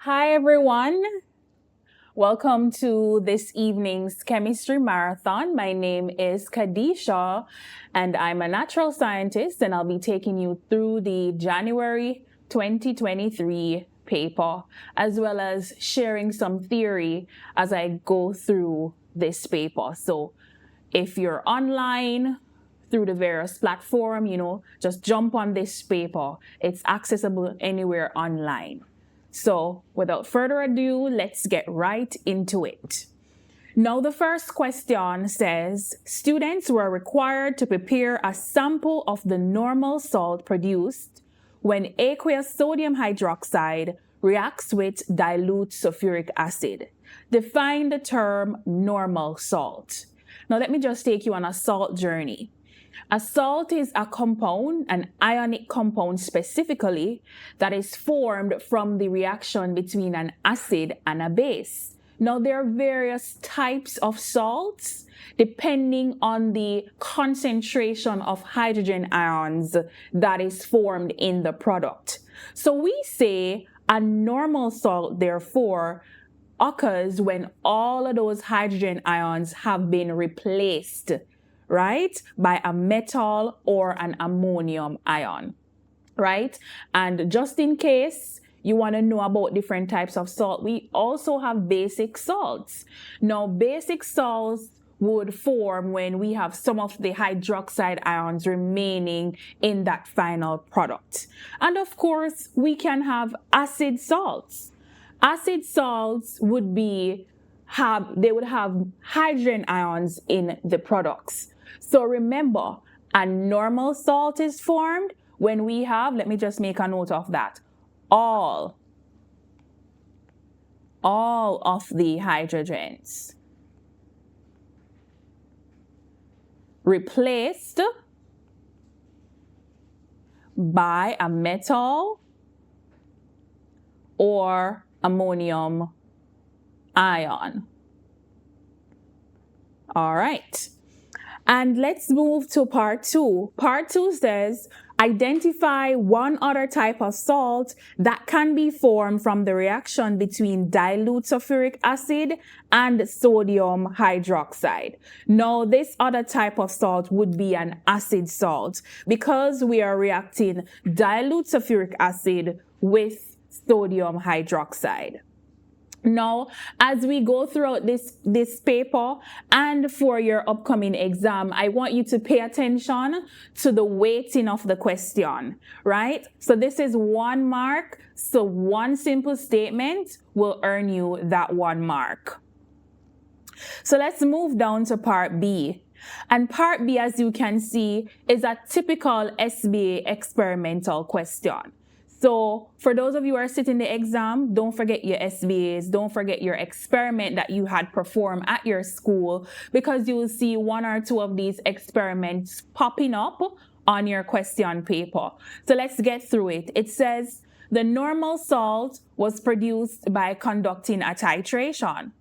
Hi, everyone. Welcome to this evening's chemistry marathon. My name is Kadisha, and I'm a natural scientist, and I'll be taking you through the January 2023 paper, as well as sharing some theory as I go through this paper. So if you're online, through the various platform, just jump on this paper. It's accessible anywhere online. So without further ado, let's get right into it. Now, the first question says, students were required to prepare a sample of the normal salt produced when aqueous sodium hydroxide reacts with dilute sulfuric acid. Define the term normal salt. Now, let me just take you on a salt journey. A salt is a compound, an ionic compound specifically, that is formed from the reaction between an acid and a base. Now, there are various types of salts depending on the concentration of hydrogen ions that is formed in the product. So we say a normal salt, therefore, occurs when all of those hydrogen ions have been replaced, right, by a metal or an ammonium ion, right? And just in case you want to know about different types of salt, we also have basic salts. Now, basic salts would form when we have some of the hydroxide ions remaining in that final product. And of course, we can have acid salts. Acid salts would have hydrogen ions in the products. So remember, a normal salt is formed when we have, let me just make a note of that, all of the hydrogens replaced by a metal or ammonium ion. All right. And let's move to part 2. Part 2 says, identify one other type of salt that can be formed from the reaction between dilute sulfuric acid and sodium hydroxide. Now, this other type of salt would be an acid salt because we are reacting dilute sulfuric acid with sodium hydroxide. Now, as we go throughout this paper and for your upcoming exam, I want you to pay attention to the weighting of the question, right? So this is 1 mark. So one simple statement will earn you that 1 mark. So let's move down to part B. And part B, as you can see, is a typical SBA experimental question. So for those of you who are sitting the exam, don't forget your SBAs, don't forget your experiment that you had performed at your school, because you will see 1 or 2 of these experiments popping up on your question paper. So let's get through it. It says the normal salt was produced by conducting a titration.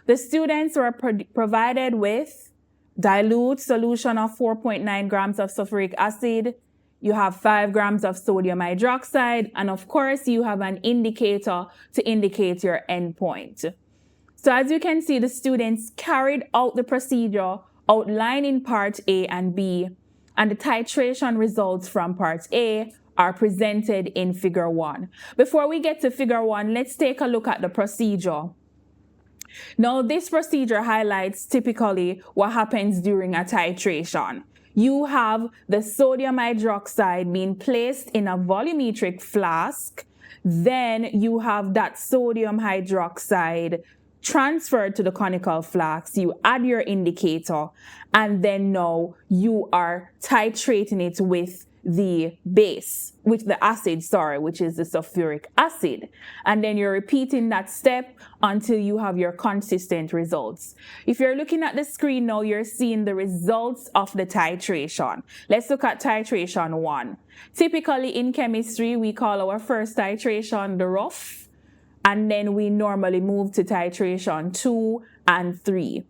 The students were provided with dilute solution of 4.9 grams of sulfuric acid. You have 5 grams of sodium hydroxide, and of course, you have an indicator to indicate your endpoint. So as you can see, the students carried out the procedure outlined in part A and B, and the titration results from part A are presented in figure 1. Before we get to figure 1, let's take a look at the procedure. Now, this procedure highlights typically what happens during a titration. You have the sodium hydroxide being placed in a volumetric flask. Then you have that sodium hydroxide transferred to the conical flask. You add your indicator, and then now you are titrating it with the base, with the acid, which is the sulfuric acid. And then you're repeating that step until you have your consistent results. If you're looking at the screen now, you're seeing the results of the titration. Let's look at titration 1. Typically in chemistry, we call our first titration the rough, and then we normally move to titration 2 and 3.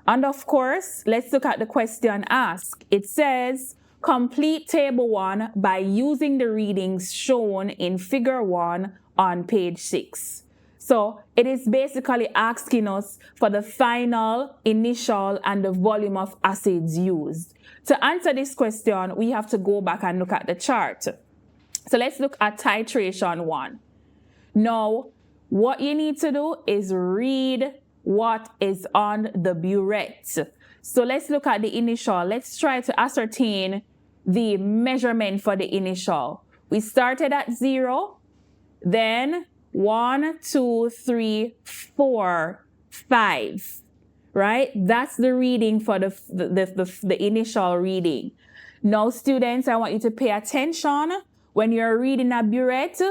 And of course, let's look at the question asked. It says, complete table 1 by using the readings shown in figure 1 on page 6. So it is basically asking us for the final, initial, and the volume of acids used. To answer this question, we have to go back and look at the chart. So let's look at titration 1. Now, what you need to do is read what is on the burette. So let's look at the initial. Let's try to ascertain the measurement for the initial. We started at 0, then 1, 2, 3, 4, 5, right? That's the reading for the initial reading. Now, students, I want you to pay attention. When you're reading a burette,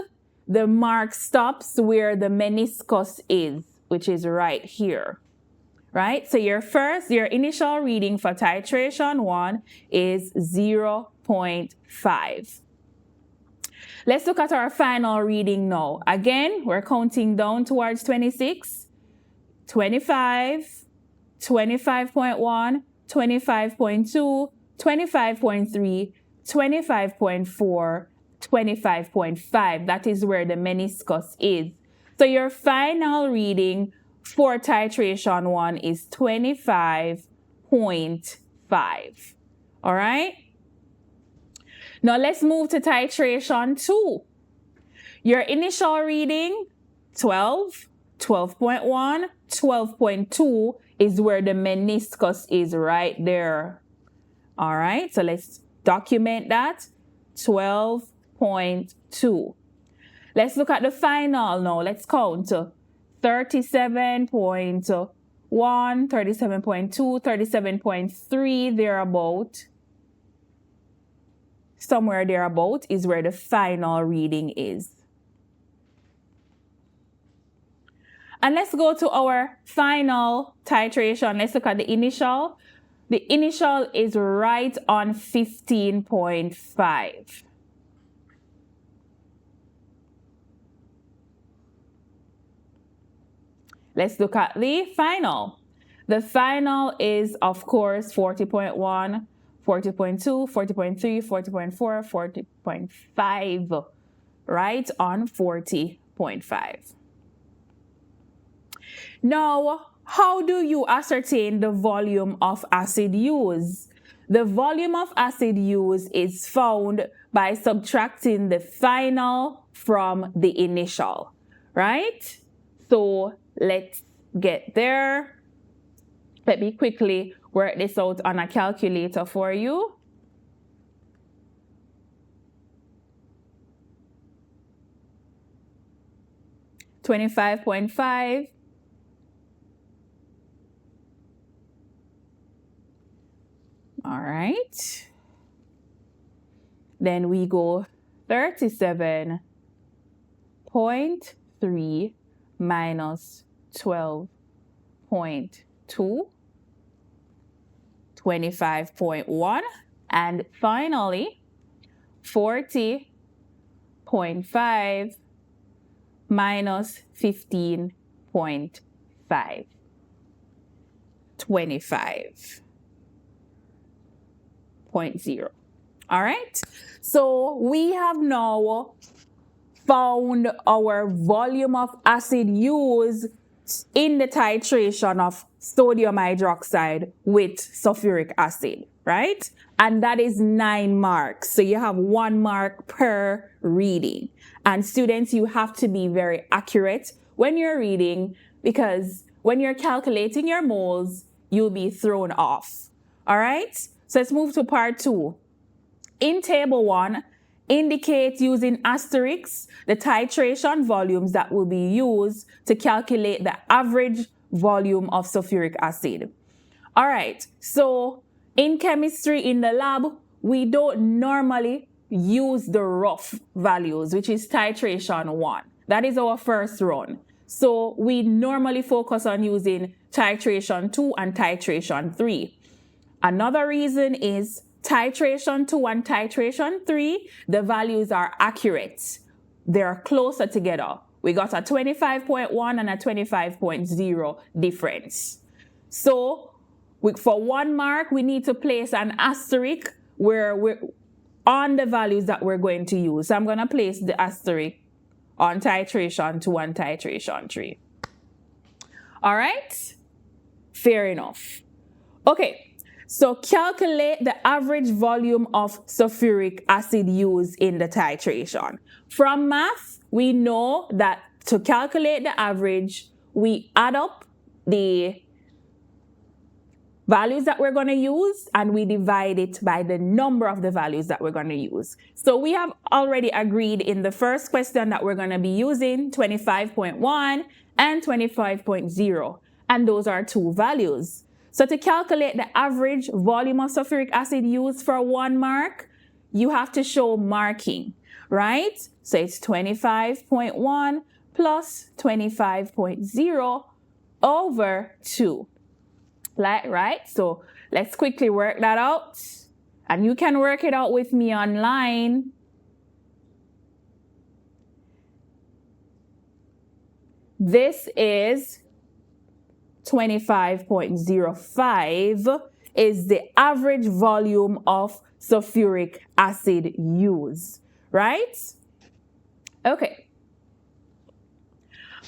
the mark stops where the meniscus is, which is right here, right? So your initial reading for titration 1 is 0.5. Let's look at our final reading now. Again, we're counting down towards 26, 25, 25.1, 25.2, 25.3, 25.4, 25.5. That is where the meniscus is. So your final reading for titration 1 is 25.5. All right? Now let's move to titration 2. Your initial reading, 12, 12.1, 12.2 is where the meniscus is right there. All right, so let's document that, 12.2. Let's look at the final now. Let's count 37.1, 37.2, 37.3, thereabout. Somewhere thereabout is where the final reading is. And let's go to our final titration. Let's look at the initial. The initial is right on 15.5. Let's look at the final. The final is, of course, 40.1, 40.2, 40.3, 40.4, 40.5, right on 40.5. Now, how do you ascertain the volume of acid used? The volume of acid used is found by subtracting the final from the initial, right? So let's get there. Let me quickly work this out on a calculator for you. $25.5 all right. Then we go 37.3 minus 12.2, 25.1, and finally 40.5 minus 15.5, 25.0. All right, so we have now found our volume of acid used in the titration of sodium hydroxide with sulfuric acid, right? And that is 9 marks. So you have 1 mark per reading. And students, you have to be very accurate when you're reading, because when you're calculating your moles, you'll be thrown off. All right? So let's move to part 2. In table 1, indicate using asterisks the titration volumes that will be used to calculate the average volume of sulfuric acid. All right, so in chemistry in the lab, we don't normally use the rough values, which is titration 1. That is our first run. So we normally focus on using titration 2 and titration 3. Another reason is titration 2 and titration 3, the values are accurate. They're closer together. We got a 25.1 and a 25.0 difference. So for 1 mark, we need to place an asterisk where we're on the values that we're going to use. So I'm going to place the asterisk on titration 2 and titration 3. All right? Fair enough. Okay, so calculate the average volume of sulfuric acid used in the titration. From math, we know that to calculate the average, we add up the values that we're going to use and we divide it by the number of the values that we're going to use. So we have already agreed in the first question that we're going to be using 25.1 and 25.0, and those are two values. So to calculate the average volume of sulfuric acid used for 1 mark, you have to show marking, right? So it's 25.1 plus 25.0 over 2. Right? So let's quickly work that out. And you can work it out with me online. This is 25.05 is the average volume of sulfuric acid used, right? Okay.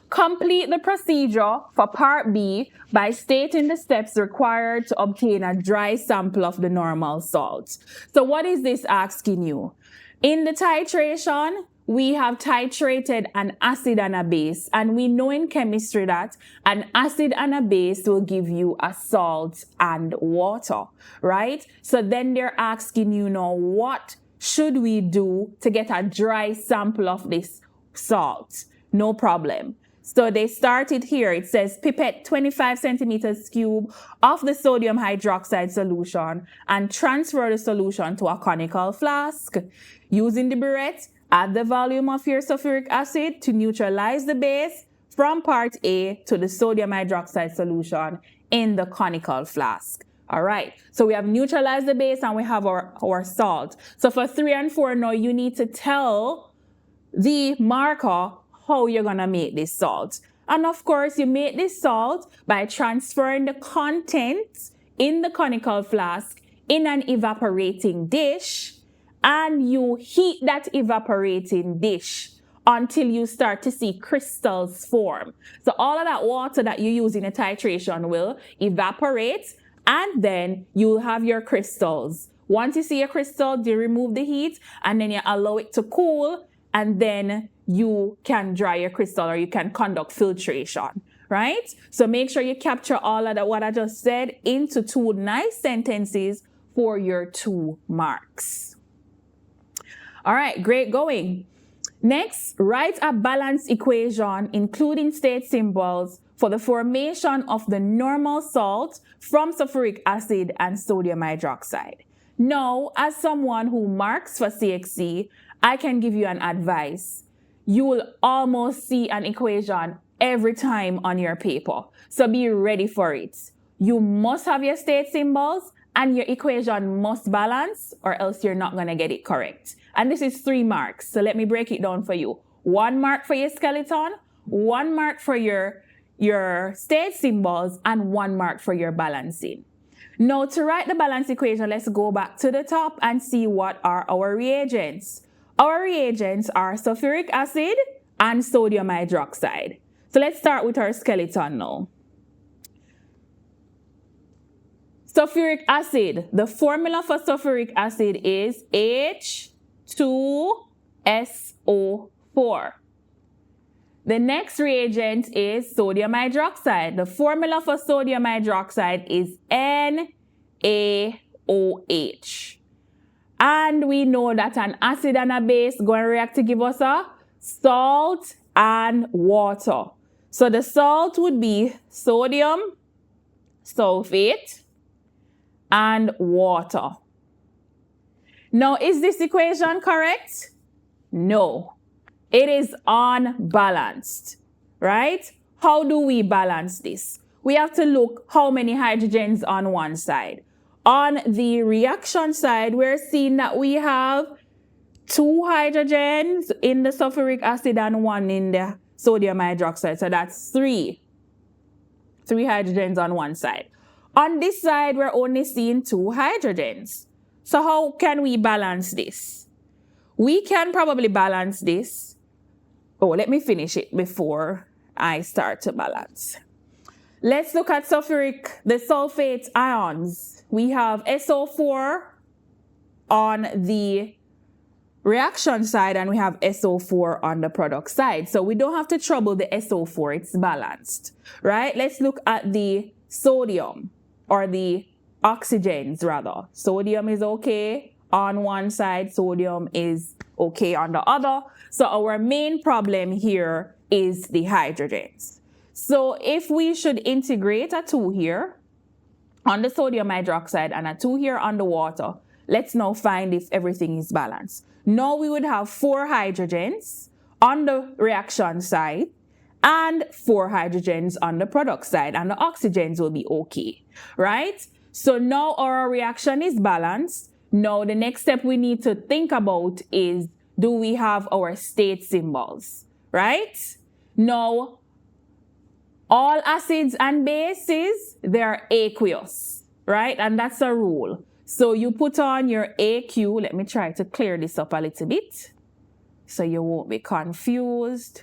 Complete the procedure for part B by stating the steps required to obtain a dry sample of the normal salt. So what is this asking you? In the titration, we have titrated an acid and a base, and we know in chemistry that an acid and a base will give you a salt and water, right? So then they're asking you now, what should we do to get a dry sample of this salt? No problem. So they started here. It says pipette 25 centimeters cube of the sodium hydroxide solution and transfer the solution to a conical flask. Using the burette, add the volume of your sulfuric acid to neutralize the base from part A to the sodium hydroxide solution in the conical flask. All right, so we have neutralized the base and we have our salt. So for 3 and 4 now, you need to tell the marker how you're gonna make this salt. And of course, you make this salt by transferring the contents in the conical flask in an evaporating dish, and you heat that evaporating dish until you start to see crystals form. So all of that water that you use in a titration will evaporate, and then you'll have your crystals. Once you see a crystal, you remove the heat and then you allow it to cool, and then you can dry your crystal or you can conduct filtration, right? So make sure you capture all of that, what I just said, into 2 nice sentences for your 2 marks. All right, great going. Next, write a balanced equation including state symbols for the formation of the normal salt from sulfuric acid and sodium hydroxide. Now, as someone who marks for CXC, I can give you an advice. You will almost see an equation every time on your paper. So be ready for it. You must have your state symbols and your equation must balance, or else you're not going to get it correct. And this is 3 marks. So let me break it down for you. 1 mark for your skeleton, 1 mark for your state symbols, and 1 mark for your balancing. Now to write the balance equation, let's go back to the top and see what are our reagents. Our reagents are sulfuric acid and sodium hydroxide. So let's start with our skeleton now. Sulfuric acid. The formula for sulfuric acid is H2SO4. The next reagent is sodium hydroxide. The formula for sodium hydroxide is NaOH. And we know that an acid and a base going to react to give us a salt and water. So the salt would be sodium sulfate and water. Now, is this equation correct? No. It is unbalanced, right? How do we balance this? We have to look how many hydrogens on one side. On the reaction side, we're seeing that we have 2 hydrogens in the sulfuric acid and 1 in the sodium hydroxide. So that's 3. 3 hydrogens on one side. On this side, we're only seeing 2 hydrogens. So how can we balance this? We can probably balance this Oh, let me finish it before I start to balance. Let's look at the sulfate ions. We have SO4 on the reaction side and we have SO4 on the product side. So we don't have to trouble the SO4, it's balanced, right? Let's look at the sodium, or the oxygens rather. Sodium is okay on one side, sodium is okay on the other. So our main problem here is the hydrogens. So if we should integrate a 2 here on the sodium hydroxide and a 2 here on the water, let's now find if everything is balanced. Now we would have 4 hydrogens on the reaction side and 4 hydrogens on the product side, and the oxygens will be okay, right? So now our reaction is balanced. Now the next step we need to think about is, do we have our state symbols, right? Now, all acids and bases, they're aqueous, right? And that's a rule. So you put on your AQ. Let me try to clear this up a little bit so you won't be confused.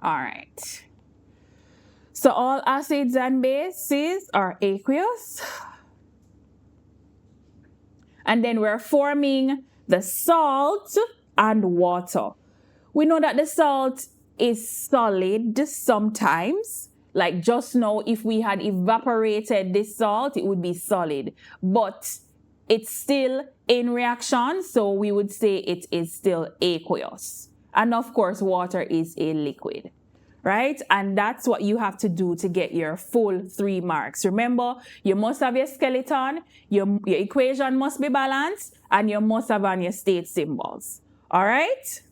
All right. So all acids and bases are aqueous. And then we're forming the salt and water. We know that the salt is solid sometimes. Like just now, if we had evaporated this salt, it would be solid. But it's still in reaction, so we would say it is still aqueous. And of course, water is a liquid, right? And that's what you have to do to get your full 3 marks. Remember, you must have your skeleton, your equation must be balanced, and you must have on your state symbols. All right?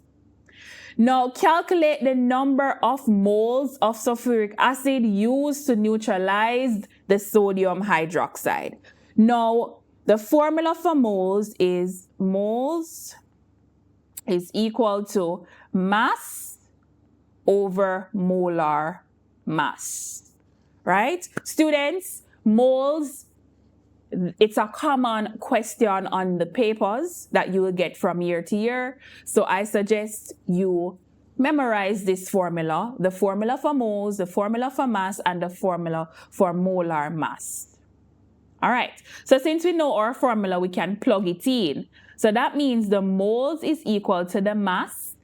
Now, calculate the number of moles of sulfuric acid used to neutralize the sodium hydroxide. Now, the formula for moles is equal to mass over molar mass, right? Students, moles, it's a common question on the papers that you will get from year to year. So I suggest you memorize this formula, the formula for moles, the formula for mass, and the formula for molar mass. All right, so since we know our formula, we can plug it in. So that means the moles is equal to the mass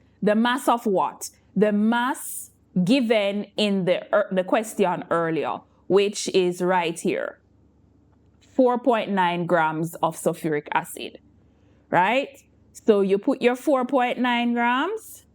of what? The mass given in the question earlier, which is right here, 4.9 grams of sulfuric acid, right? So you put your 4.9 grams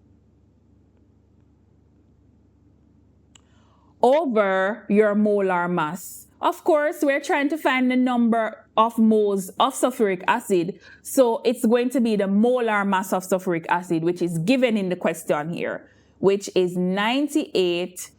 over your molar mass. Of course, we're trying to find the number of moles of sulfuric acid. So it's going to be the molar mass of sulfuric acid, which is given in the question here, which is 98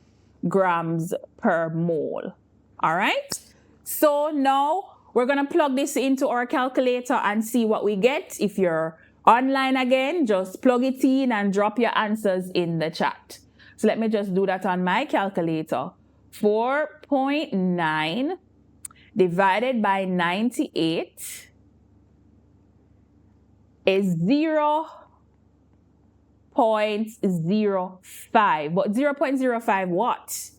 grams per mole. All right? So now we're going to plug this into our calculator and see what we get. If you're online again, just plug it in and drop your answers in the chat. So let me just do that on my calculator. 4.9 divided by 98 is 0.05. But 0.05 what?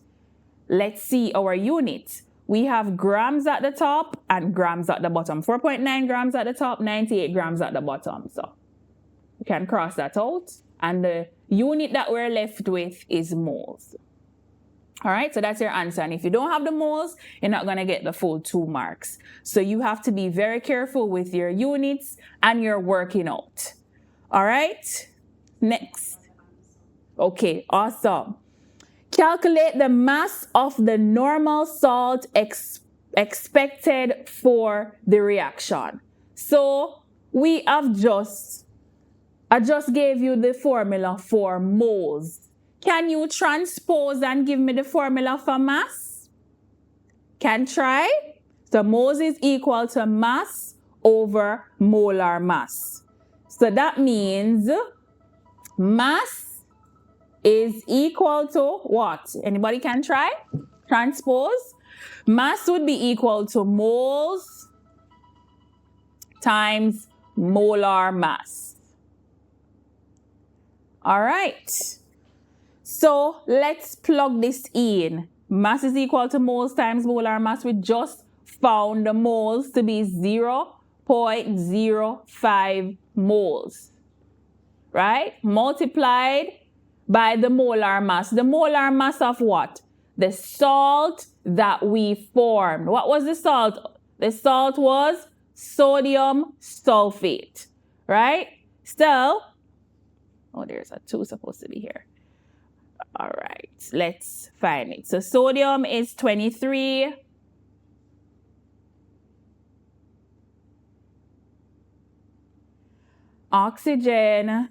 Let's see our unit. We have grams at the top and grams at the bottom. 4.9 grams at the top, 98 grams at the bottom. So we can cross that out. And the unit that we're left with is moles. All right, so that's your answer. And if you don't have the moles, you're not going to get the full 2 marks. So you have to be very careful with your units and your working out. All right, next. Okay, awesome. Calculate the mass of the normal salt expected for the reaction. So I just gave you the formula for moles. Can you transpose and give me the formula for mass? Can try? So moles is equal to mass over molar mass. So that means mass is equal to what? Anybody can try? Transpose. Mass would be equal to moles times molar mass. All right. So let's plug this in. Mass is equal to moles times molar mass. We just found the moles to be 0.05 moles, right? Multiplied by the molar mass. The molar mass of what? The salt that we formed. What was the salt? The salt was sodium sulfate, right? So, oh, there's a 2 supposed to be here. All right, let's find it. So sodium is 23. Oxygen,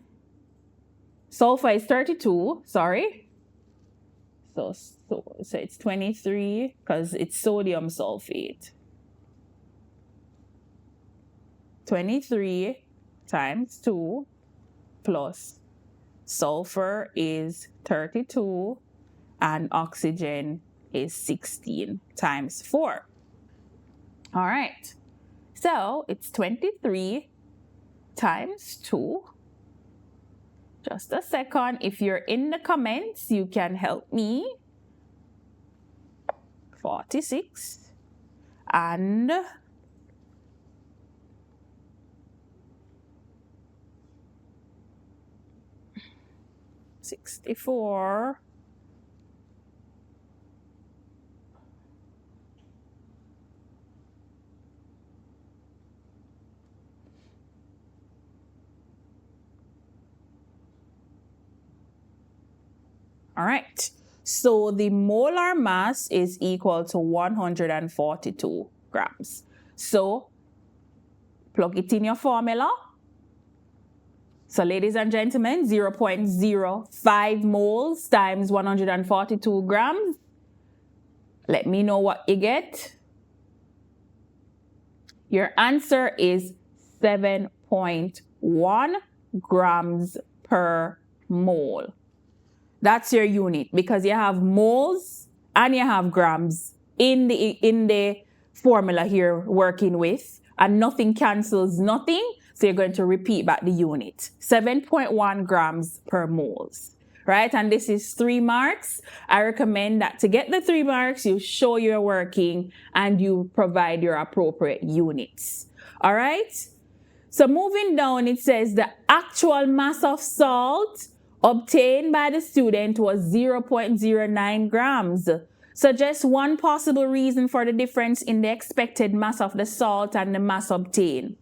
sulfur is 32, sorry. So it's 23 because it's sodium sulfate. 23 times 2 plus sulfur is 32 and oxygen is 16 times 4. All right, so it's 23 times 2. Just a second. If you're in the comments, you can help me. 46 and 64. All right, so the molar mass is equal to 142 grams. So plug it in your formula. So ladies and gentlemen, 0.05 moles times 142 grams. Let me know what you get. Your answer is 7.1 grams per mole. That's your unit because you have moles and you have grams in the formula here working with, and nothing cancels nothing. So you're going to repeat back the unit. 7.1 grams per moles, right? And this is 3 marks. I recommend that to get the 3 marks, you show you're working and you provide your appropriate units. All right? So moving down, it says the actual mass of salt obtained by the student was 0.09 grams. Suggest one possible reason for the difference in the expected mass of the salt and the mass obtained.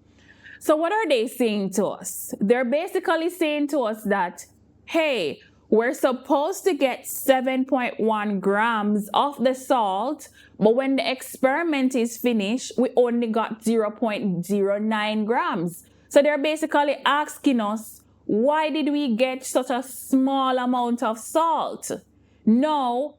So what are they saying to us? They're basically saying to us that, hey, we're supposed to get 7.1 grams of the salt, but when the experiment is finished, we only got 0.09 grams. So they're basically asking us, why did we get such a small amount of salt? No,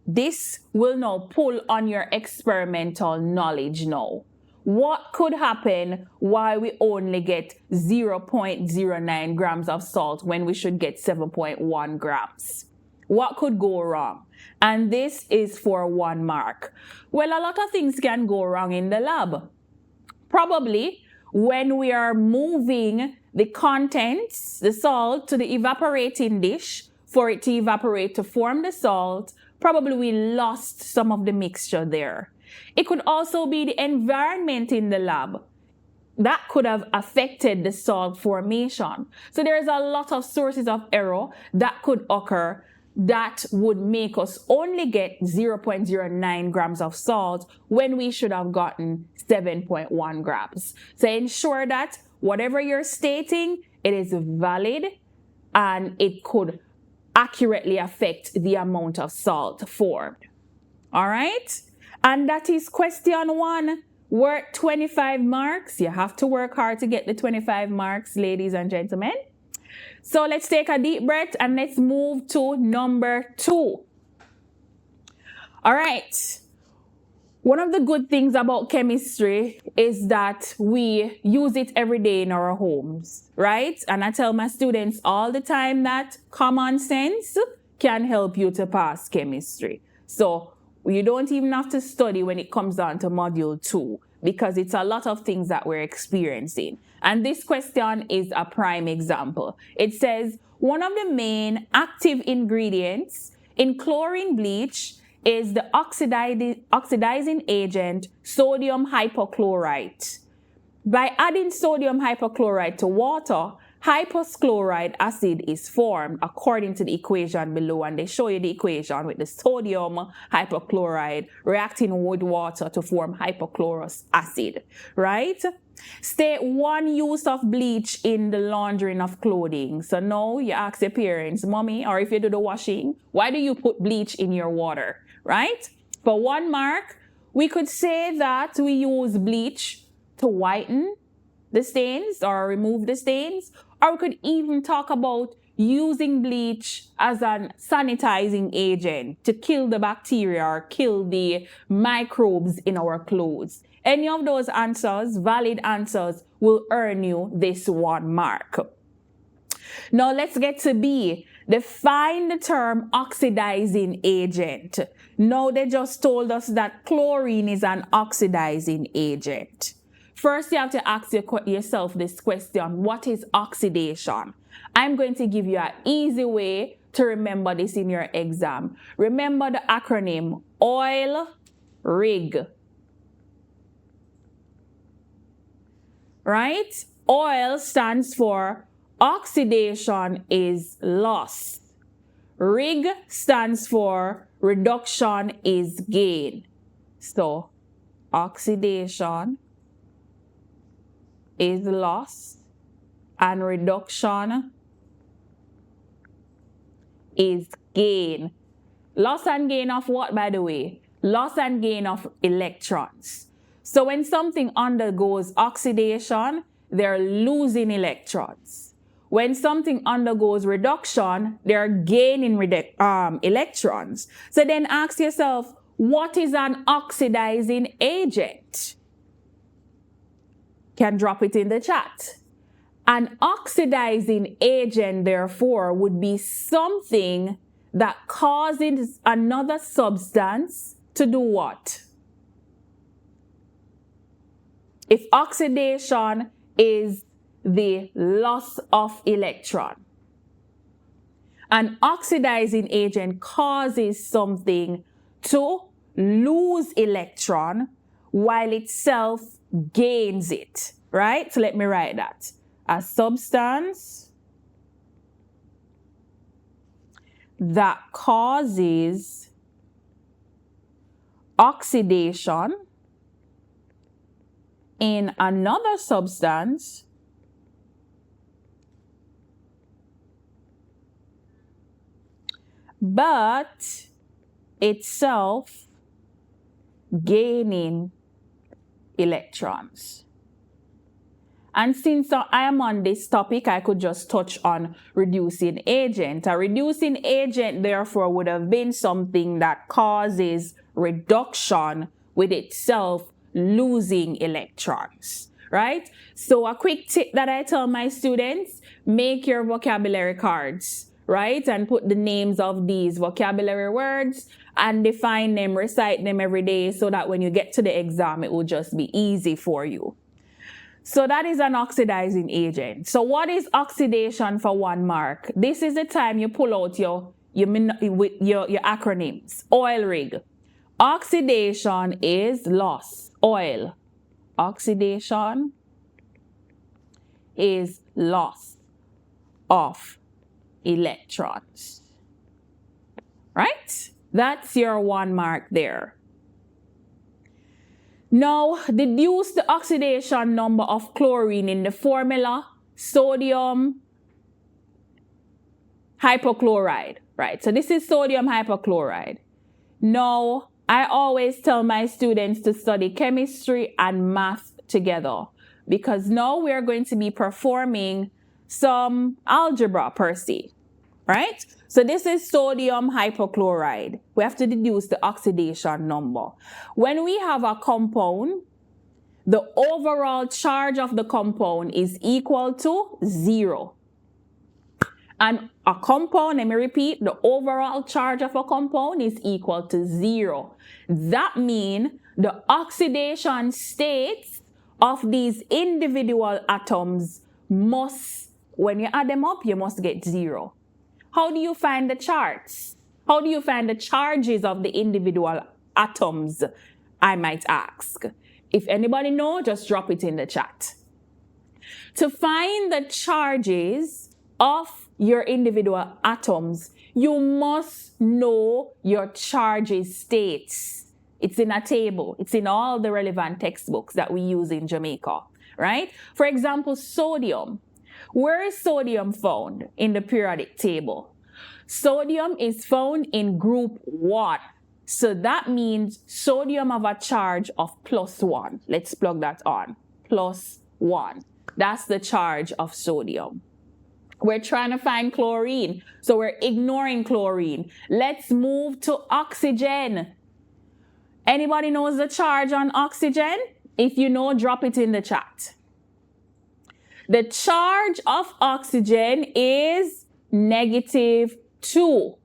this will now pull on your experimental knowledge now. What could happen why we only get 0.09 grams of salt when we should get 7.1 grams? What could go wrong? And this is for 1 mark. Well, a lot of things can go wrong in the lab. Probably when we are moving the contents, the salt, to the evaporating dish for it to evaporate to form the salt, probably we lost some of the mixture there. It could also be the environment in the lab that could have affected the salt formation. So there's a lot of sources of error that could occur that would make us only get 0.09 grams of salt when we should have gotten 7.1 grams. So ensure that whatever you're stating, it is valid and it could accurately affect the amount of salt formed. All right? And that is question 1. Work 25 marks. You have to work hard to get the 25 marks, ladies and gentlemen. So let's take a deep breath and let's move to number 2. All right. One of the good things about chemistry is that we use it every day in our homes, right? And I tell my students all the time that common sense can help you to pass chemistry. So you don't even have to study when it comes down to module 2 because it's a lot of things that we're experiencing. And this question is a prime example. It says, one of the main active ingredients in chlorine bleach is the oxidizing agent sodium hypochlorite. By adding sodium hypochlorite to water, hypochlorite acid is formed according to the equation below, and they show you the equation with the sodium hypochlorite reacting with water to form hypochlorous acid, right? State one use of bleach in the laundering of clothing. So now you ask your parents, mommy, or if you do the washing, why do you put bleach in your water, right? For 1 mark, we could say that we use bleach to whiten the stains or remove the stains, or we could even talk about using bleach as a sanitizing agent to kill the bacteria or kill the microbes in our clothes. Any of those answers, valid answers, will earn you this 1 mark. Now let's get to B. Define the term oxidizing agent. Now they just told us that chlorine is an oxidizing agent. First, you have to ask yourself this question: what is oxidation? I'm going to give you an easy way to remember this in your exam. Remember the acronym OIL RIG. Right? OIL stands for oxidation is loss. RIG stands for reduction is gain. So, oxidation is loss and reduction is gain. Loss and gain of what, by the way? Loss and gain of electrons. So when something undergoes oxidation, they're losing electrons. When something undergoes reduction, they're gaining electrons. So then ask yourself, what is an oxidizing agent? Can drop it in the chat. An oxidizing agent, therefore, would be something that causes another substance to do what? If oxidation is the loss of electron, an oxidizing agent causes something to lose electron while itself gains it, right? So let me write that. A substance that causes oxidation in another substance but itself gaining electrons. And since I am on this topic, I could just touch on reducing agent. A reducing agent, therefore, would have been something that causes reduction with itself losing electrons, right? So a quick tip that I tell my students, make your vocabulary cards, right? And put the names of these vocabulary words and define them, recite them every day so that when you get to the exam, it will just be easy for you. So that is an oxidizing agent. So what is oxidation for 1 mark? This is the time you pull out your acronyms. OIL RIG. Oxidation is loss. OIL. Oxidation is loss of electrons. Right? That's your 1 mark there. Now, deduce the oxidation number of chlorine in the formula, sodium hypochlorite, right? So this is sodium hypochlorite. Now, I always tell my students to study chemistry and math together because now we are going to be performing some algebra per se, right? So this is sodium hypochlorite. We have to deduce the oxidation number. When we have a compound, the overall charge of the compound is equal to 0. And a compound, let me repeat, the overall charge of a compound is equal to 0. That means the oxidation states of these individual atoms must, when you add them up, you must get 0. How do you find the charts? How do you find the charges of the individual atoms, I might ask? If anybody knows, just drop it in the chat. To find the charges of your individual atoms, you must know your charges states. It's in a table. It's in all the relevant textbooks that we use in Jamaica, right? For example, sodium. Where is sodium found in the periodic table? Sodium is found in group 1. So that means sodium have a charge of +1. Let's plug that on. +1. That's the charge of sodium. We're trying to find chlorine, so we're ignoring chlorine. Let's move to oxygen. Anybody knows the charge on oxygen? If you know, drop it in the chat. The charge of oxygen is -2,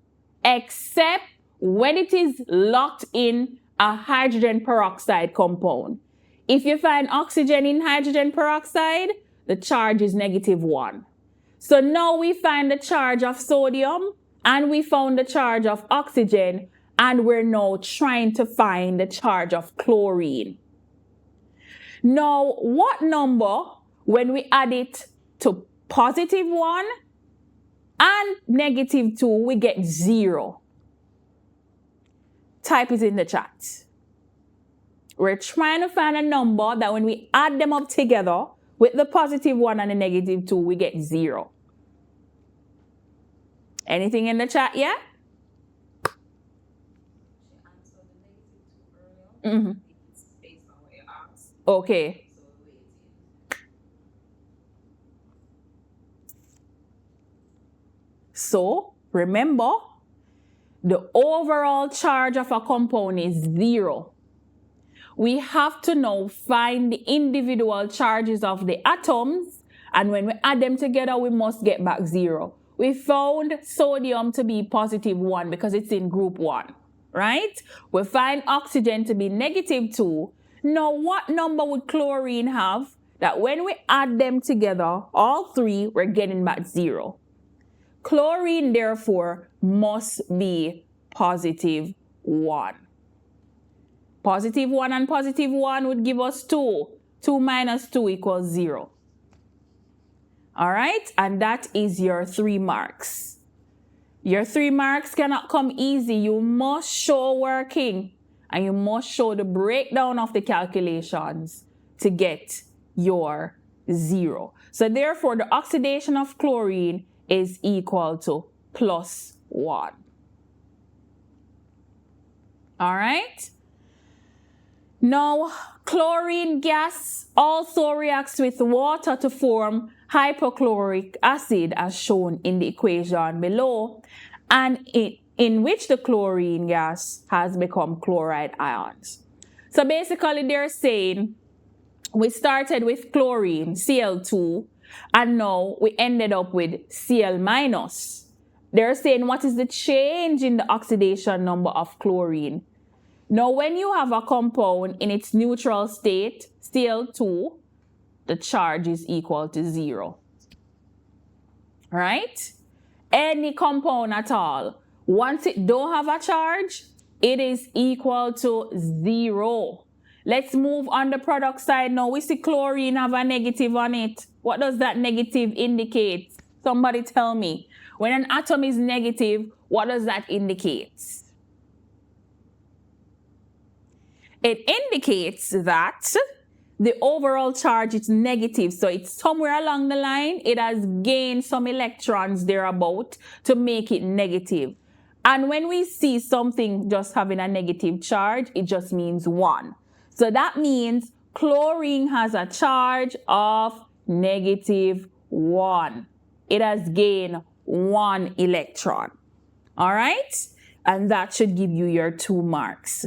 except when it is locked in a hydrogen peroxide compound. If you find oxygen in hydrogen peroxide, the charge is -1. So now we find the charge of sodium and we found the charge of oxygen, and we're now trying to find the charge of chlorine. Now, what number, when we add it to +1 and -2, we get 0? Type it in the chat. We're trying to find a number that when we add them up together with the +1 and the -2, we get 0. Anything in the chat yet? Mm-hmm. Okay. So, remember, the overall charge of a compound is 0. We have to now find the individual charges of the atoms, and when we add them together, we must get back 0. We found sodium to be +1 because it's in group 1, right? We find oxygen to be -2. Now, what number would chlorine have that when we add them together, all three, we're getting back 0? Chlorine, therefore, must be +1. +1 and +1 would give us 2. 2 minus 2 equals 0. All right? And that is your 3 marks. Your 3 marks cannot come easy. You must show working, and you must show the breakdown of the calculations to get your 0. So therefore, the oxidation of chlorine is equal to +1. All right? Now, chlorine gas also reacts with water to form hypochloric acid, as shown in the equation below, and in which the chlorine gas has become chloride ions. So basically, they're saying we started with chlorine, Cl2, and now we ended up with Cl-. They're saying what is the change in the oxidation number of chlorine? Now, when you have a compound in its neutral state, Cl2, the charge is equal to 0. Right? Any compound at all, once it don't have a charge, it is equal to 0. Let's move on the product side now. We see chlorine have a negative on it. What does that negative indicate? Somebody tell me. When an atom is negative, what does that indicate? It indicates that the overall charge is negative. So it's somewhere along the line, it has gained some electrons thereabout to make it negative. And when we see something just having a negative charge, it just means 1. So that means chlorine has a charge of -1. It has gained 1 electron. All right? And that should give you your 2 marks.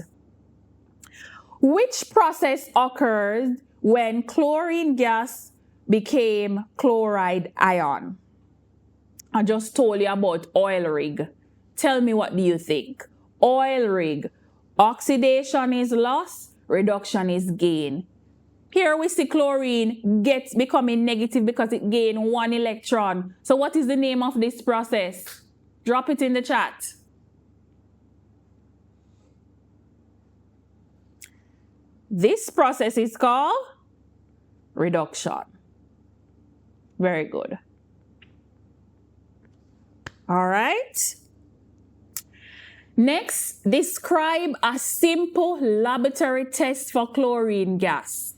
Which process occurred when chlorine gas became chloride ion? I just told you about oil rig. Tell me, what do you think? Oil rig. Oxidation is loss, reduction is gain. Here we see chlorine becoming negative because it gained 1 electron. So what is the name of this process? Drop it in the chat. This process is called reduction. Very good. All right. Next, describe a simple laboratory test for chlorine gas.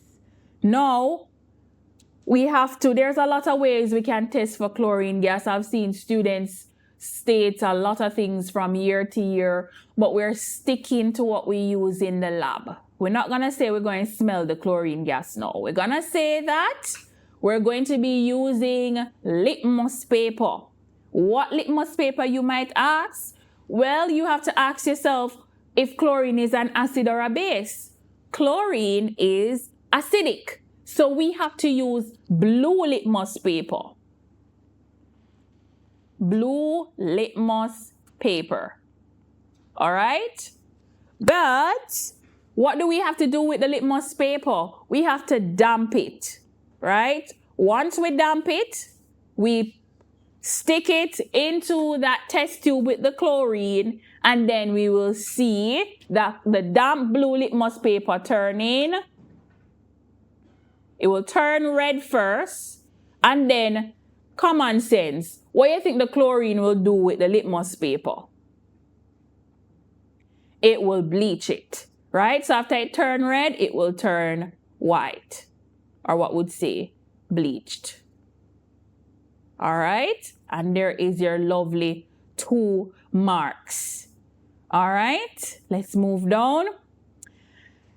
Now, there's a lot of ways we can test for chlorine gas. I've seen students state a lot of things from year to year, but we're sticking to what we use in the lab. We're not going to say we're going to smell the chlorine gas now. We're going to say that we're going to be using litmus paper. What litmus paper, you might ask? Well, you have to ask yourself if chlorine is an acid or a base. Chlorine is acidic, so we have to use blue litmus paper. Blue litmus paper. All right? But what do we have to do with the litmus paper? We have to damp it, right? Once we damp it, we stick it into that test tube with the chlorine, and then we will see that the damp blue litmus paper turning. It will turn red first, and then, common sense, what do you think the chlorine will do with the litmus paper? It will bleach it, right? So after it turns red, it will turn white, or what would say bleached. All right, and there is your lovely 2 marks. All right, let's move down.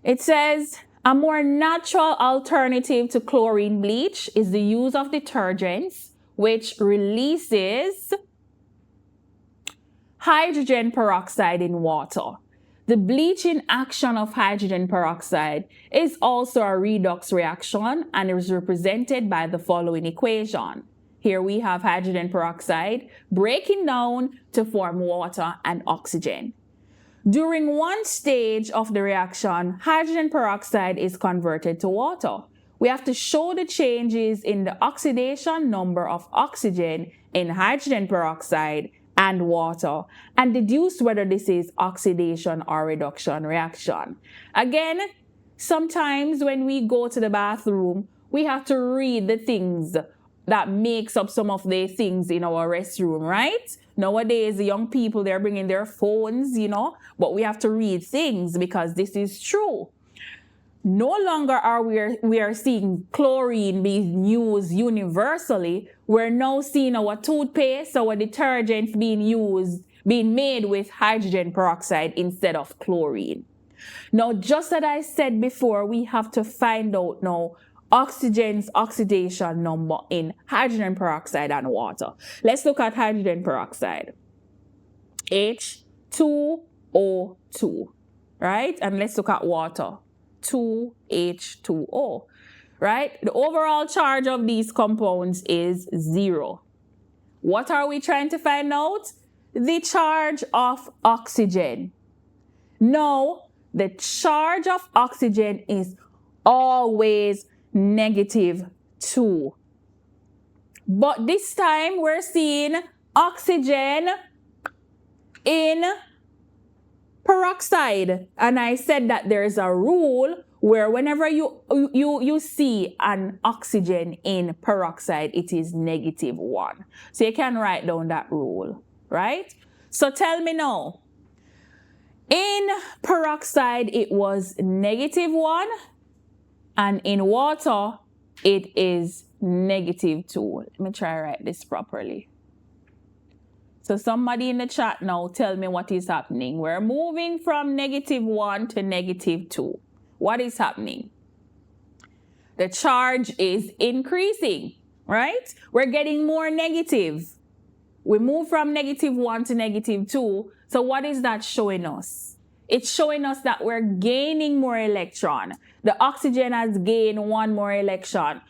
It says, a more natural alternative to chlorine bleach is the use of detergents, which releases hydrogen peroxide in water. The bleaching action of hydrogen peroxide is also a redox reaction and is represented by the following equation. Here we have hydrogen peroxide breaking down to form water and oxygen. During one stage of the reaction, hydrogen peroxide is converted to water. We have to show the changes in the oxidation number of oxygen in hydrogen peroxide and water and deduce whether this is oxidation or reduction reaction. Again, sometimes when we go to the bathroom, we have to read the things that makes up some of the things in our restroom, right? Nowadays, the young people, they're bringing their phones, but we have to read things because this is true. No longer are we are seeing chlorine being used universally. We're now seeing our toothpaste, our detergent being made with hydrogen peroxide instead of chlorine. Now, just as I said before, we have to find out now oxygen's oxidation number in hydrogen peroxide and water. Let's look at hydrogen peroxide. H2O2, right? And let's look at water. 2H2O, right? The overall charge of these compounds is 0. What are we trying to find out? The charge of oxygen. Now, the charge of oxygen is always -2. But this time we're seeing oxygen in peroxide. And I said that there's a rule where whenever you see an oxygen in peroxide, it is -1. So you can write down that rule, right? So tell me now, in peroxide, it was -1. And in water, it is -2. Let me try to write this properly. So somebody in the chat now, tell me what is happening. We're moving from -1 to -2. What is happening? The charge is increasing, right? We're getting more negative. We move from -1 to -2. So what is that showing us? It's showing us that we're gaining more electron. The oxygen has gained one more electron.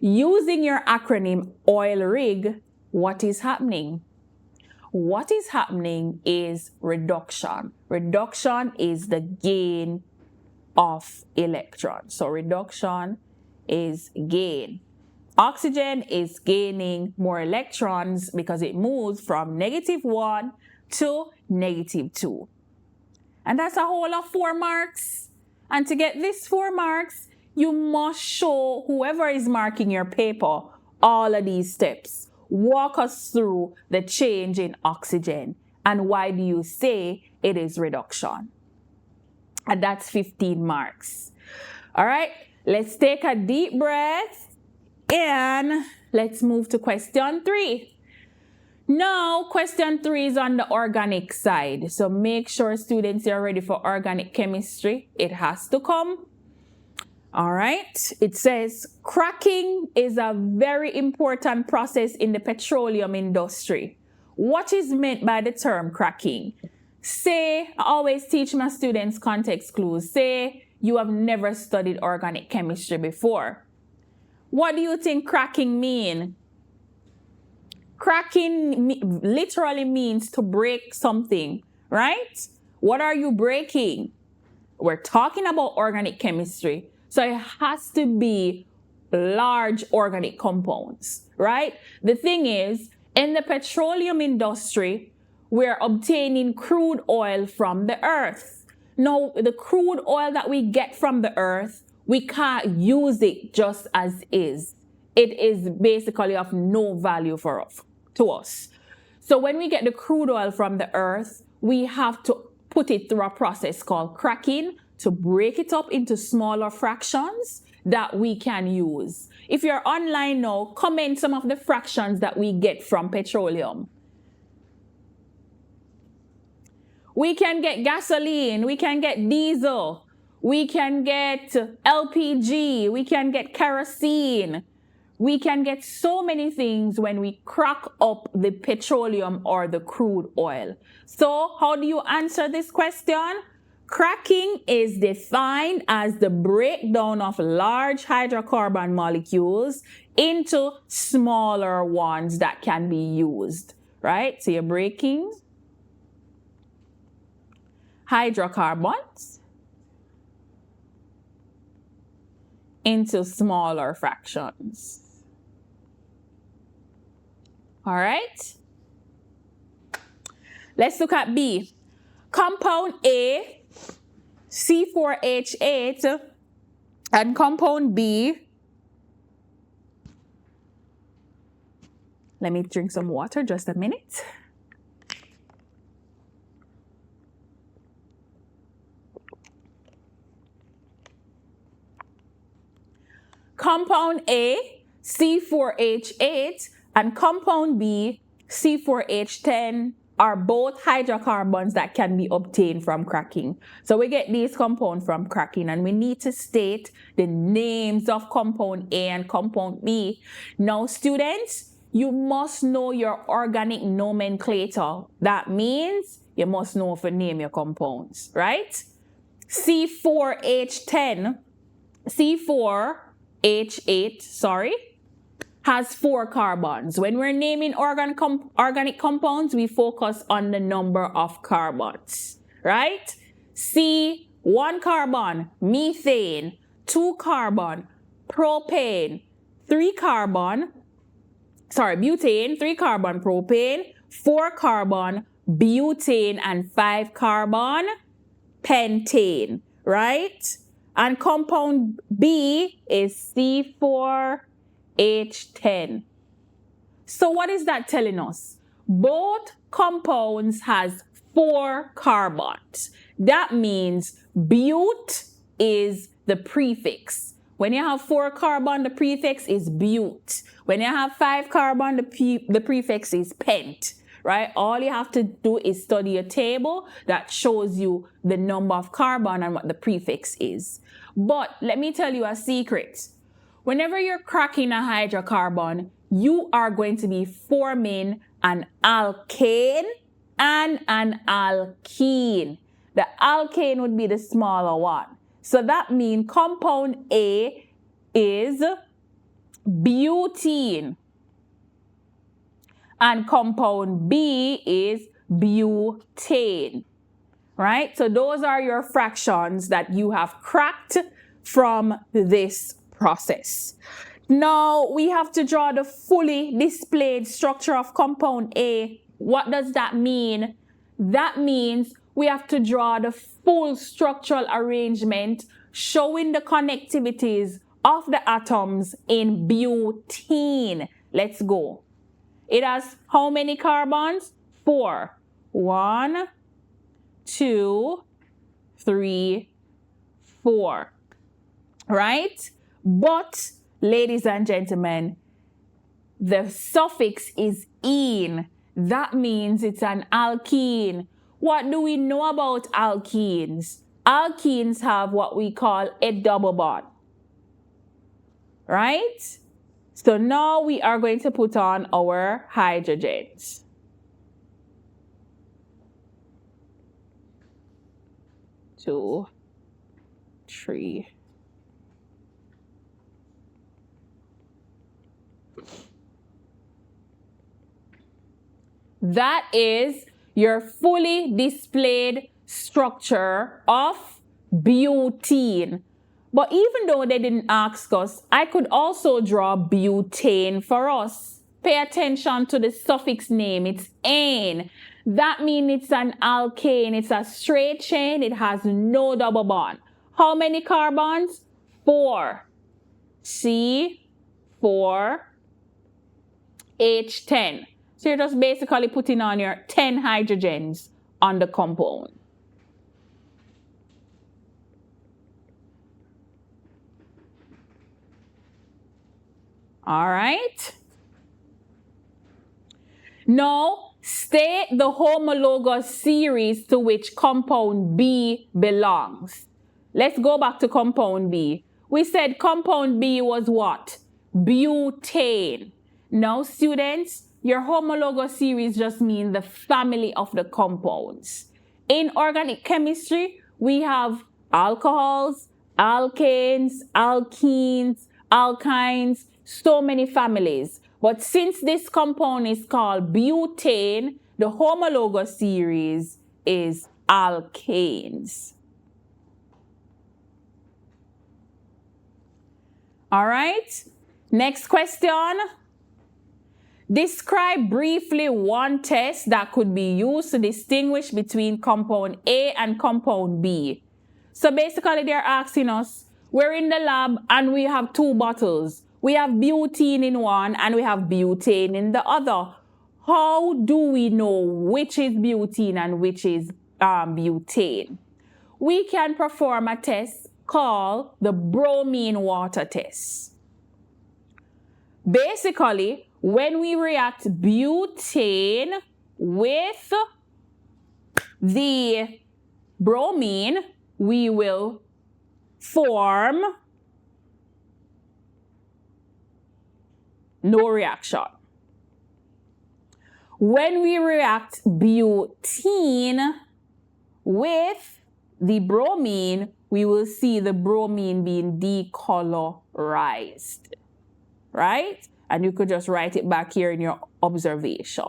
Using your acronym oil rig, what is happening? What is happening is reduction. Reduction is the gain of electrons. So reduction is gain. Oxygen is gaining more electrons because it moves from -1 to -2. And that's a whole of 4 marks. And to get this 4 marks, you must show whoever is marking your paper all of these steps. Walk us through the change in oxygen. And why do you say it is reduction? And that's 15 marks. All right, let's take a deep breath and let's move to question 3. Now, question 3 is on the organic side. So make sure students are ready for organic chemistry. It has to come. All right, it says cracking is a very important process in the petroleum industry. What is meant by the term cracking? Say, I always teach my students context clues. Say you have never studied organic chemistry before. What do you think cracking mean? Cracking literally means to break something, right? What are you breaking? We're talking about organic chemistry. So it has to be large organic compounds, right? The thing is, in the petroleum industry, we're obtaining crude oil from the earth. Now, the crude oil that we get from the earth, we can't use it just as is. It is basically of no value to us. So when we get the crude oil from the earth, we have to put it through a process called cracking to break it up into smaller fractions that we can use. If you're online now, comment some of the fractions that we get from petroleum. We can get gasoline, we can get diesel, we can get LPG, we can get kerosene. We can get so many things when we crack up the petroleum or the crude oil. So how do you answer this question? Cracking is defined as the breakdown of large hydrocarbon molecules into smaller ones that can be used, right? So you're breaking hydrocarbons into smaller fractions. All right. Let's look at B. Compound A, C4H8, and compound B. Let me drink some water, just a minute. Compound A, C4H8, and compound B, C4H10, are both hydrocarbons that can be obtained from cracking. So we get these compounds from cracking, and we need to state the names of compound A and compound B. Now, students, you must know your organic nomenclature. That means you must know how to name your compounds, right? C4H8, has 4 carbons. When we're naming organic compounds, we focus on the number of carbons, right? C, 1 carbon, methane, 2 carbon, propane, 3 carbon, butane, 3 carbon propane, 4 carbon butane, and 5 carbon pentane, right? And compound B is C4H10. So what is that telling us? Both compounds has 4 carbons. That means but is the prefix. When you have 4 carbon, the prefix is but. When you have 5 carbon, the prefix is pent, right? All you have to do is study a table that shows you the number of carbon and what the prefix is. But let me tell you a secret. Whenever you're cracking a hydrocarbon, you are going to be forming an alkane and an alkene. The alkane would be the smaller one. So that means compound A is butene and compound B is butane, right? So those are your fractions that you have cracked from this process. Now we have to draw the fully displayed structure of compound A. What does that mean? That means we have to draw the full structural arrangement showing the connectivities of the atoms in butene. Let's go. It has how many carbons? 4. 1, 2, 3, 4. Right? But, ladies and gentlemen, the suffix is "ene." That means it's an alkene. What do we know about alkenes? Alkenes have what we call a double bond. Right? So now we are going to put on our hydrogens. Two, 3. That is your fully displayed structure of butene. But even though they didn't ask us, I could also draw butane for us. Pay attention to the suffix name. It's "ane." That means it's an alkane. It's a straight chain. It has no double bond. How many carbons? 4. C4H10. So you're just basically putting on your 10 hydrogens on the compound. All right. Now, state the homologous series to which compound B belongs. Let's go back to compound B. We said compound B was what? Butane. Now, students, your homologous series just means the family of the compounds. In organic chemistry, we have alcohols, alkanes, alkenes, alkynes, so many families. But since this compound is called butane, the homologous series is alkanes. All right, next question. Describe briefly one test that could be used to distinguish between compound A and compound B. So basically they're asking us, we're in the lab and we have 2 bottles. We have butene in one and we have butane in the other. How do we know which is butene and which is butane? We can perform a test called the bromine water test. Basically, when we react butane with the bromine, we will form no reaction. When we react butene with the bromine, we will see the bromine being decolorized, right? And you could just write it back here in your observation.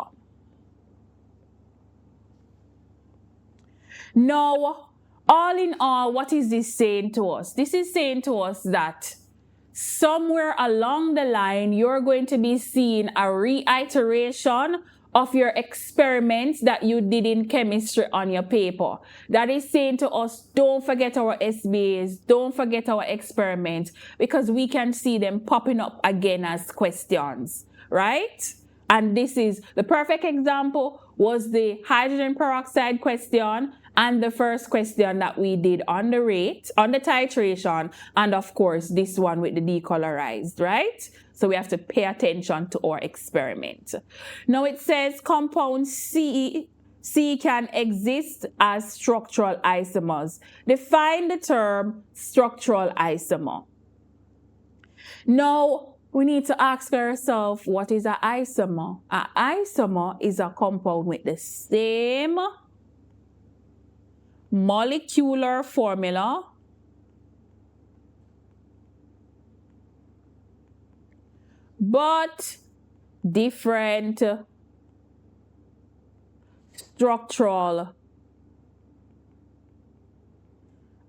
Now, all in all, what is this saying to us? This is saying to us that somewhere along the line, you're going to be seeing a reiteration of your experiments that you did in chemistry on your paper. That is saying to us, don't forget our SBAs, don't forget our experiments, because we can see them popping up again as questions, right? And this is the perfect example was the hydrogen peroxide question and the first question that we did on the rate, on the titration, and of course this one with the decolorized, right? So we have to pay attention to our experiment. Now it says compound C can exist as structural isomers. Define the term structural isomer. Now, We need to ask ourselves, what is an isomer? An isomer is a compound with the same molecular formula but different structural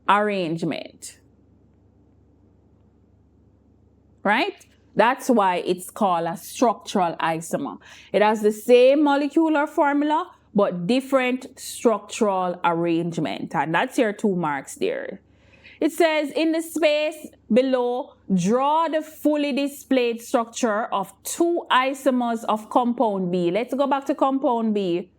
arrangement. Right? That's why it's called a structural isomer. It has the same molecular formula, but different structural arrangement. And that's your 2 marks there. It says, in the space below, draw the fully displayed structure of 2 isomers of compound B. Let's go back to compound B.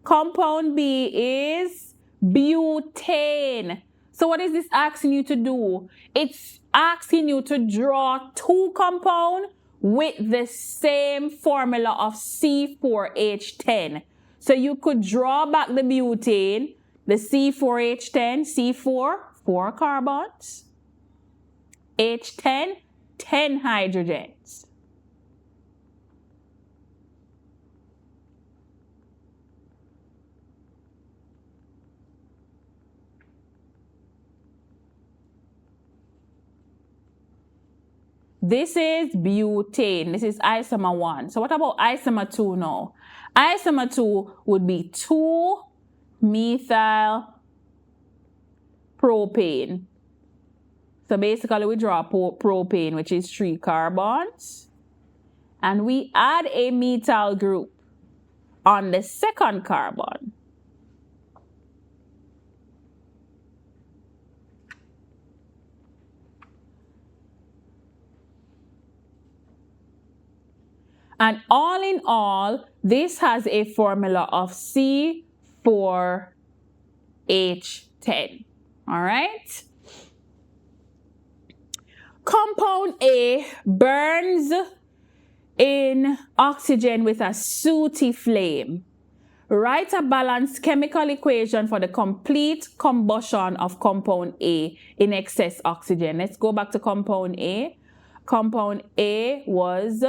Compound B is butane. So what is this asking you to do? It's asking you to draw 2 compounds with the same formula of C4H10. So you could draw back the butane, the C4H10, C4, 4 carbons, H10, 10 hydrogens. This is butane. This is isomer 1. So what about isomer 2 now? Isomer 2 would be 2 methyl propane. So basically we draw propane, which is 3 carbons. And we add a methyl group on the second carbon. And all in all, this has a formula of C4H10. All right? Compound A burns in oxygen with a sooty flame. Write a balanced chemical equation for the complete combustion of compound A in excess oxygen. Let's go back to compound A. Compound A was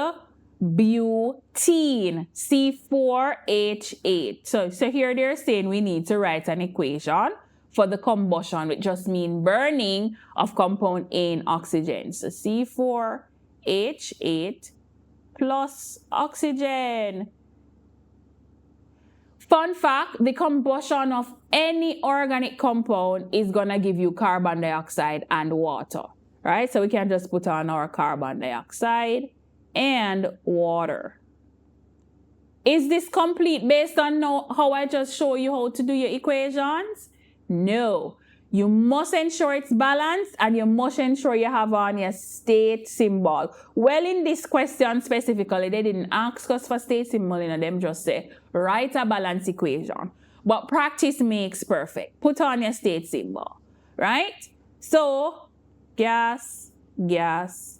butene, C4H8. So here they're saying we need to write an equation for the combustion, which just means burning of compound A in oxygen. So C4H8 plus oxygen. Fun fact, the combustion of any organic compound is going to give you carbon dioxide and water, right? So we can just put on our carbon dioxide and water. Is this complete based on how I just show you how to do your equations? No. You must ensure it's balanced and you must ensure you have on your state symbol. Well, in this question specifically, they didn't ask us for state symbol, them just say, write a balanced equation. But practice makes perfect. Put on your state symbol, right? So, gas, gas,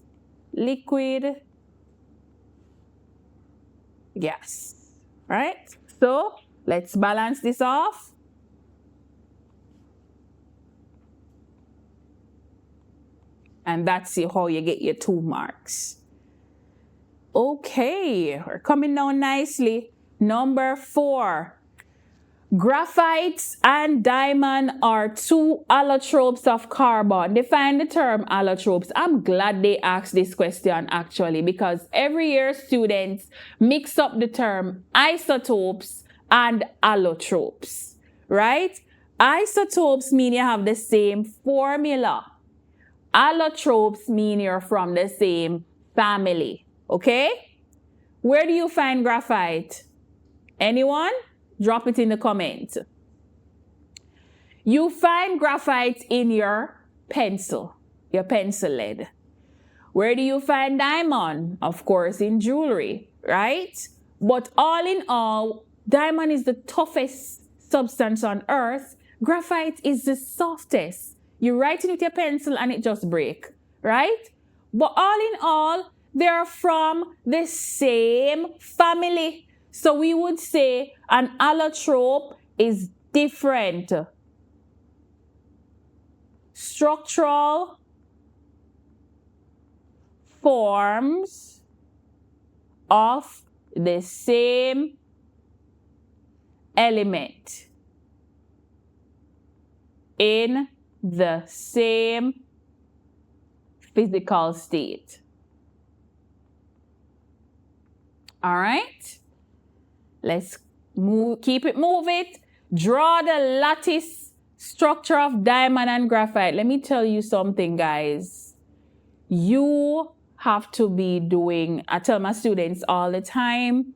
liquid, gas, right? So, let's balance this off. And that's how you get your 2 marks. Okay, we're coming down nicely. Number 4. Graphites and diamond are 2 allotropes of carbon. Define the term allotropes. I'm glad they asked this question actually, because every year students mix up the term isotopes and allotropes, right? Isotopes mean you have the same formula. Allotropes mean you're from the same family, okay? Where do you find graphite? Anyone? Drop it in the comments. You find graphite in your pencil lead. Where do you find diamond? Of course, in jewelry, right? But all in all, diamond is the toughest substance on earth. Graphite is the softest. You write it with your pencil and it just breaks, right? But all in all, they are from the same family. So we would say an allotrope is different structural forms of the same element in the same physical state. All right, let's keep it moving. Draw the lattice structure of diamond and graphite. Let me tell you something, guys. You have to be doing, I tell my students all the time,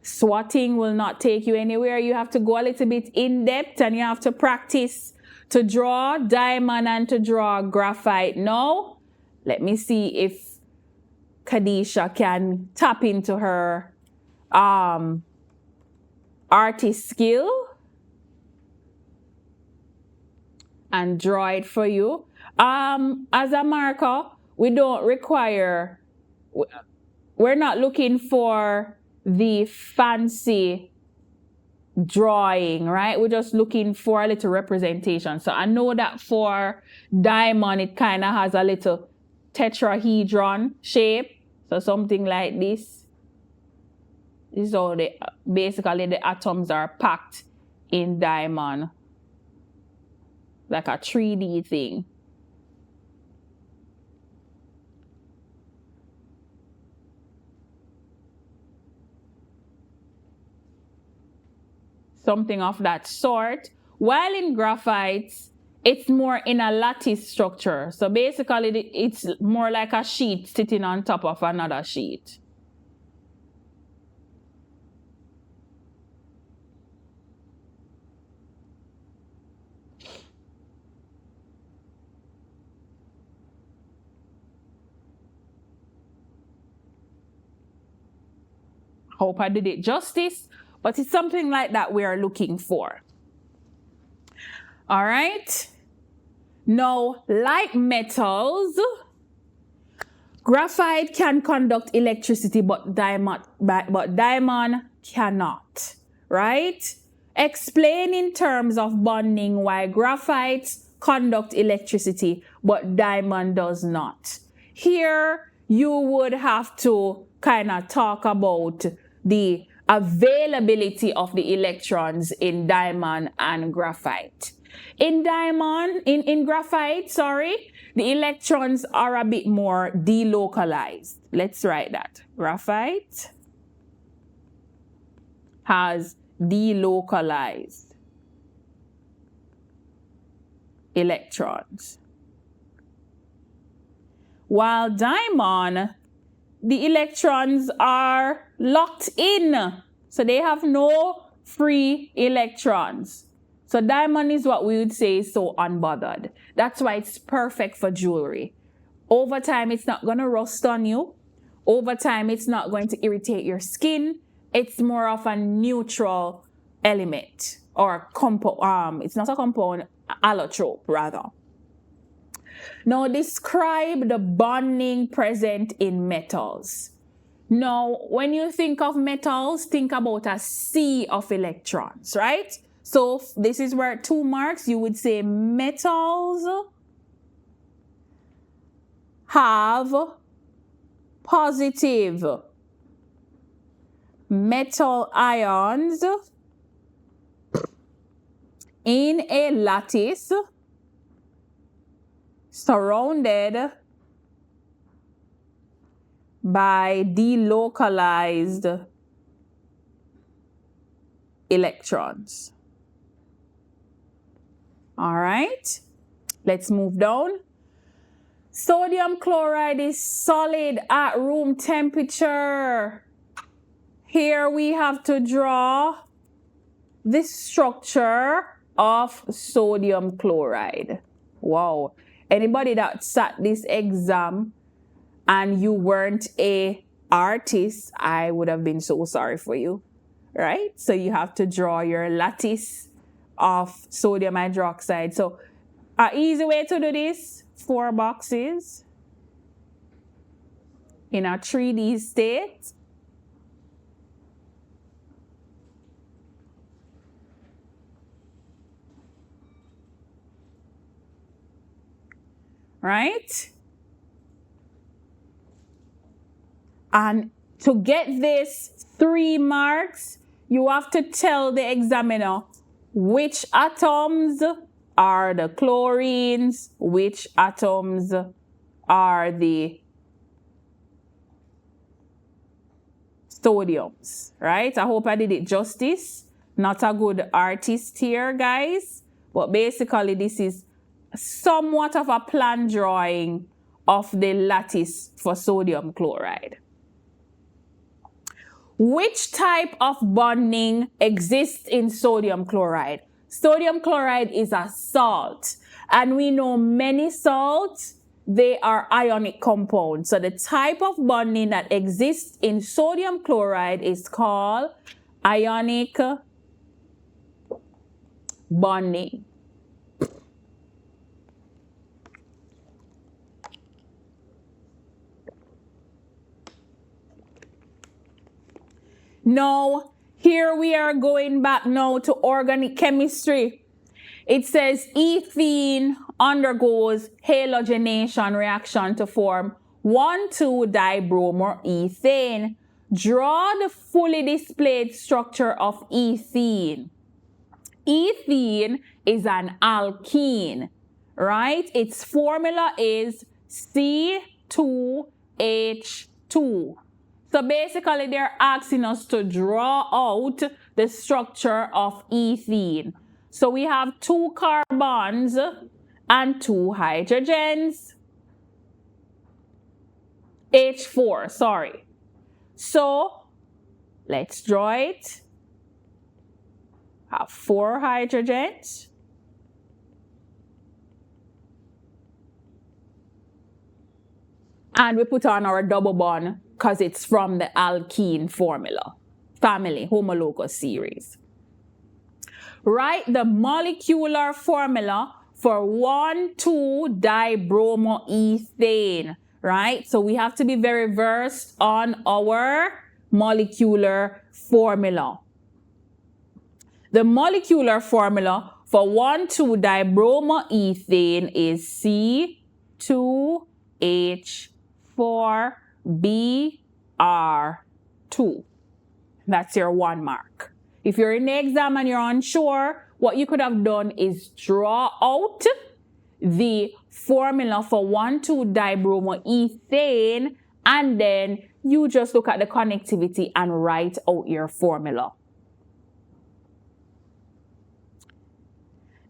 swatting will not take you anywhere. You have to go a little bit in depth and you have to practice to draw diamond and to draw graphite. Now, let me see if Kadisha can tap into her artist skill and draw it for you. As a marker, we don't require, we're not looking for the fancy drawing, right? We're just looking for a little representation. So I know that for diamond, it kind of has a little tetrahedron shape. So something like this. This is how basically the atoms are packed in diamond. Like a 3D thing. Something of that sort. While in graphite, it's more in a lattice structure. So basically, it's more like a sheet sitting on top of another sheet. Hope I did it justice, but it's something like that we are looking for. All right. Now, like metals, graphite can conduct electricity, but diamond cannot, right? Explain in terms of bonding why graphite conduct electricity, but diamond does not. Here, you would have to kind of talk about the availability of the electrons in diamond and graphite. In graphite, the electrons are a bit more delocalized. Let's write that. Graphite has delocalized electrons. While diamond, the electrons are locked in. So they have no free electrons. So diamond is what we would say is so unbothered. That's why it's perfect for jewelry. Over time, it's not going to rust on you. Over time, it's not going to irritate your skin. It's more of a neutral element or compound. It's not a compound, allotrope rather. Now describe the bonding present in metals. Now, when you think of metals, think about a sea of electrons, right? So this is where 2 marks, you would say metals have positive metal ions in a lattice surrounded by delocalized electrons. All right, let's move down. Sodium chloride is solid at room temperature. Here we have to draw the structure of sodium chloride. Wow. Anybody that sat this exam and you weren't an artist, I would have been so sorry for you, right? So you have to draw your lattice of sodium hydroxide. So an easy way to do this, 4 boxes in a 3D state. Right? And to get this 3 marks, you have to tell the examiner which atoms are the chlorines, which atoms are the sodiums, right? I hope I did it justice. Not a good artist here, guys. But basically, this is somewhat of a plan drawing of the lattice for sodium chloride. Which type of bonding exists in sodium chloride? Sodium chloride is a salt, and we know many salts, they are ionic compounds. So the type of bonding that exists in sodium chloride is called ionic bonding. Now, here we are going back now to organic chemistry. It says ethene undergoes halogenation reaction to form 1,2-dibromoethane. Draw the fully displayed structure of ethene. Ethene is an alkene, right? Its formula is C2H2. So basically, they're asking us to draw out the structure of ethene. So we have 2 carbons and 2 hydrogens. H4, sorry. So let's draw it. Have 4 hydrogens. And we put on our double bond because it's from the alkene formula, family, homologous series. Write the molecular formula for 1,2-dibromoethane, right? So we have to be very versed on our molecular formula. The molecular formula for 1,2-dibromoethane is C2H4Br2. That's your 1 mark. If you're in the exam and you're unsure, what you could have done is draw out the formula for 1,2-dibromoethane, and then you just look at the connectivity and write out your formula.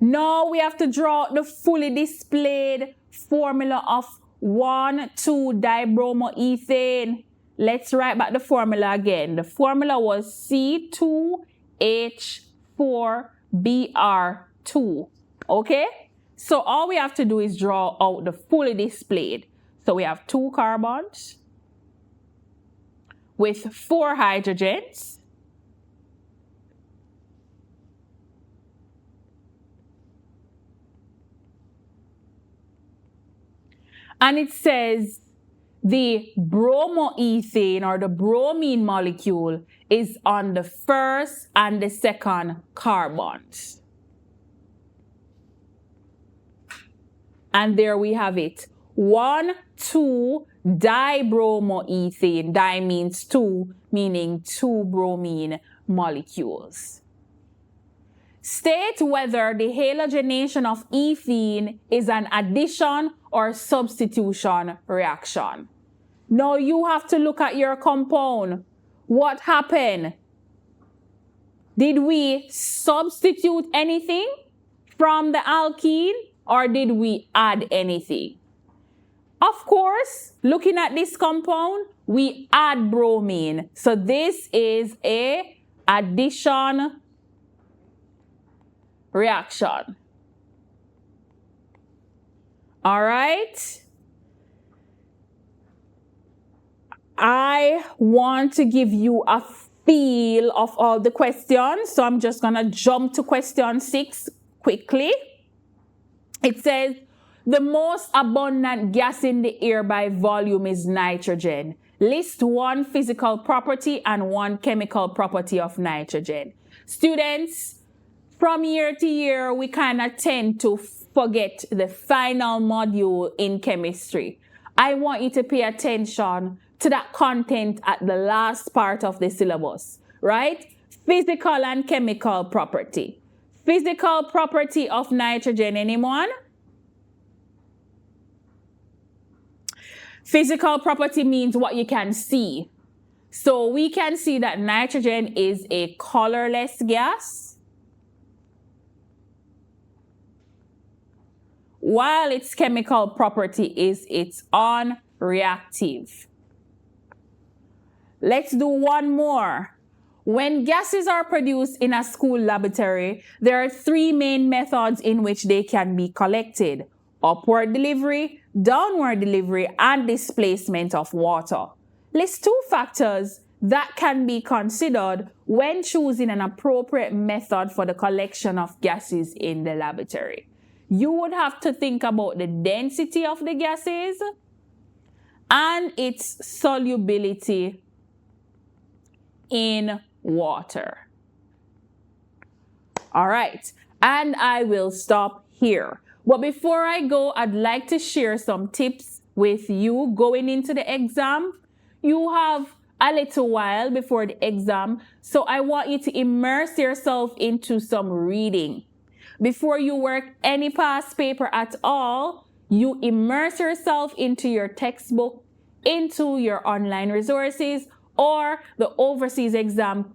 Now we have to draw the fully displayed formula of 1,2-dibromoethane. Let's write back the formula again. The formula was C2H4Br2. Okay? So all we have to do is draw out the fully displayed. So we have 2 carbons with 4 hydrogens. And it says the bromoethane or the bromine molecule is on the first and the second carbons. And there we have it. 1,2-dibromoethane. Di means 2, meaning 2 bromine molecules. State whether the halogenation of ethene is an addition or substitution reaction. Now you have to look at your compound. What happened? Did we substitute anything from the alkene, or did we add anything? Of course, looking at this compound, we add bromine. So this is a addition reaction. All right. I want to give you a feel of all the questions. So I'm just going to jump to question 6 quickly. It says, the most abundant gas in the air by volume is nitrogen. List 1 physical property and 1 chemical property of nitrogen. Students, from year to year, we kind of tend to forget the final module in chemistry. I want you to pay attention to that content at the last part of the syllabus, right? Physical and chemical property. Physical property of nitrogen, anyone? Physical property means what you can see. So we can see that nitrogen is a colorless gas, while its chemical property is it's unreactive. Let's do one more. When gases are produced in a school laboratory, there are three main methods in which they can be collected: upward delivery, downward delivery, and displacement of water. List 2 factors that can be considered when choosing an appropriate method for the collection of gases in the laboratory. You would have to think about the density of the gases and its solubility in water. All right, and I will stop here. But before I go, I'd like to share some tips with you going into the exam. You have a little while before the exam, so I want you to immerse yourself into some reading. Before you work any past paper at all, you immerse yourself into your textbook, into your online resources, or the overseas exam,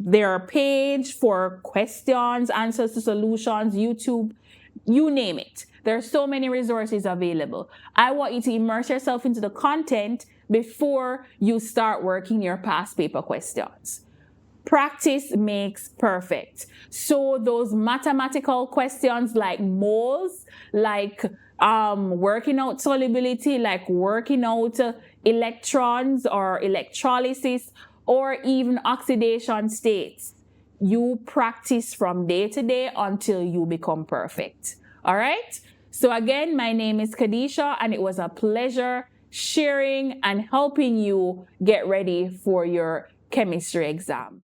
their page for questions, answers to solutions, YouTube, you name it. There are so many resources available. I want you to immerse yourself into the content before you start working your past paper questions. Practice makes perfect. So those mathematical questions like moles, like working out solubility, like working out electrons or electrolysis, or even oxidation states, you practice from day to day until you become perfect. All right? So again, my name is Kadisha, and it was a pleasure sharing and helping you get ready for your chemistry exam.